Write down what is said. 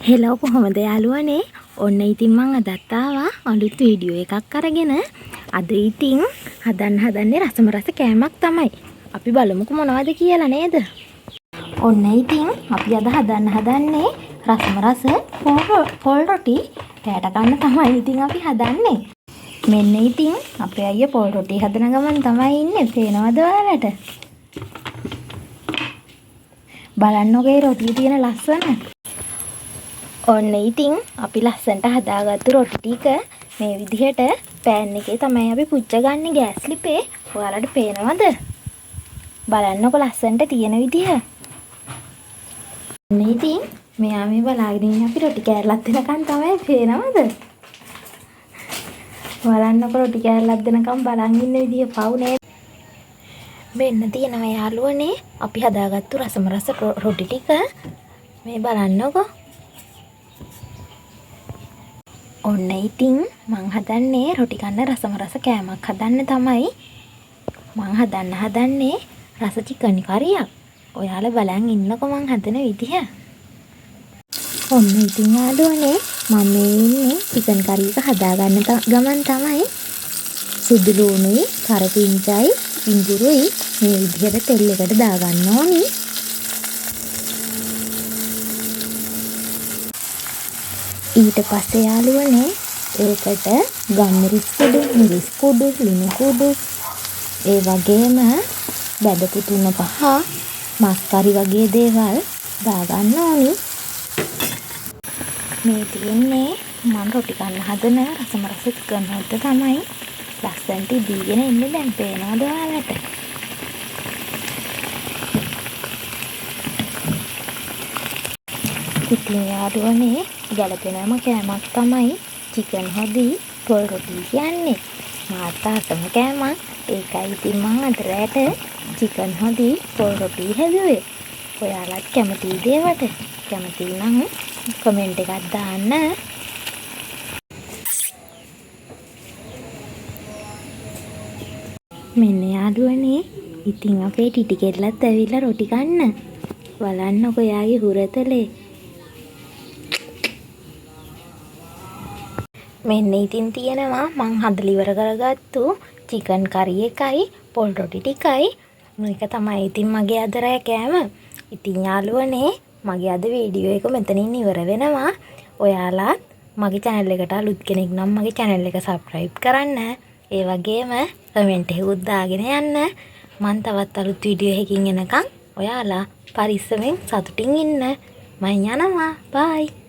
Hello කොහොමද යාළුවනේ? ඔන්න ඉතින් මං අදත් ආවා අලුත් වීඩියෝ එකක් අරගෙන. අද ඉතින් හදන්නේ රසම රස කෑමක් තමයි. අපි බලමුකෝ මොනවද කියලා නේද? ඔන්න ඉතින් අපි අද හදන්නේ රසම රස පොල් රොටි. රැට ගන්න තමයි ඉතින් අපි හදන්නේ. මෙන්න ඉතින් අපේ අයියා පොල් රොටි හදන ගමන් තමයි ඉන්නේ. පේනවද ඔයාලට? බලන්නකෝ ඒ රොටියේ තියෙන ලස්සන. ඔන්න ඉතින් අපි ලස්සනට හදාගත්තු රොටි ටික මේ විදිහට පෑන් එකේ තමයි අපි පුච්ච ගන්න ගෑස් ලිපේ. ඔයාලට පේනවද? බලන්නකො ලස්සනට තියෙන විදිහ. ඔන්න ඉතින් මෙයා මේ බලාගෙන ඉන්නේ අපි රොටි කෑල්ලක් දෙනකන් තමයි. පේනවද? බලන්නකො රොටි කෑල්ලක් දෙනකන් බලන් ඉන්න විදිහ පවුනේ. මෙන්න තියෙනවා යාළුවනේ අපි හදාගත්තු රසම රස රොටි ටික. මේ බලන්නකො. ඔන්න ඉතින් මං හදන්නේ රොටි කන්න රසම රස කෑමක් හදන්න තමයි. මං හදන්නේ රස චිකන් කරියක්. ඔයාලා බලන් ඉන්නකො මං හදන විදිහ. ඔන්න ඉතින් යාළුවනේ මම මේ ඉන්නේ චිකන් කරි එක හදාගන්න ගමන් තමයි. සුදු ලුණුයි, කරපිංචයි, ඉඟුරුයි මේ විදිහට තෙල් එකට දාගන්න ඕනි. ඊට පස්සේ යාළුවනේ ඒකට ගම්මිරිස් කුඩු, මිරිස් කුඩු, ලුණු කුඩු, ඒ වගේම බැදපු තුන පහ, මස් කරි වගේ දේවල් දාගන්න ඕනි. මේ තියෙන්නේ මම රොටි කන්න හදන රසම රස චිකන් හොද්ද තමයි. ලස්සනට දීගෙන ඉන්නේ දැන් පේනවද ඔයාලට? ඉතින් යාළුවනේ ගැලපෙනම කෑමක් තමයි චිකන් හොදි පොල් රොටි කියන්නේ. මාත් ආසම කෑමක්. ඒකයි ඉතින් මං අද රැට චිකන් හොදි පොල් රොටි හැදුවේ. ඔයාලත් කැමතිද ඒවට? කැමති නම් කමෙන්ට් එකක් දාන්න. මෙන්න යාළුවනේ ඉතින් අපේ ටිටි කෙල්ලත් ඇවිල්ලා රොටි කන්න. බලන්නකො යාගේ හුරතලේ. මෙන්න ඉතින් තියෙනවා මං හදලා ඉවර කරගත්තු චිකන් කරි එකයි පොල් රොටි ටිකයි. මේක තමයි ඉතින් මගේ අද රෑ කෑම. ඉතින් යාළුවනේ මගේ අද වීඩියෝ එක මෙතනින් ඉවර වෙනවා. ඔයාලා මගේ channel එකට අලුත් කෙනෙක් නම් මගේ channel එක subscribe කරන්න. ඒ වගේම කමෙන්ට් එකකුත් දාගෙන යන්න. මං තවත් අලුත් වීඩියෝ එකකින් එනකම් ඔයාලා පරිස්සමෙන් සතුටින් ඉන්න. මම යනවා. bye.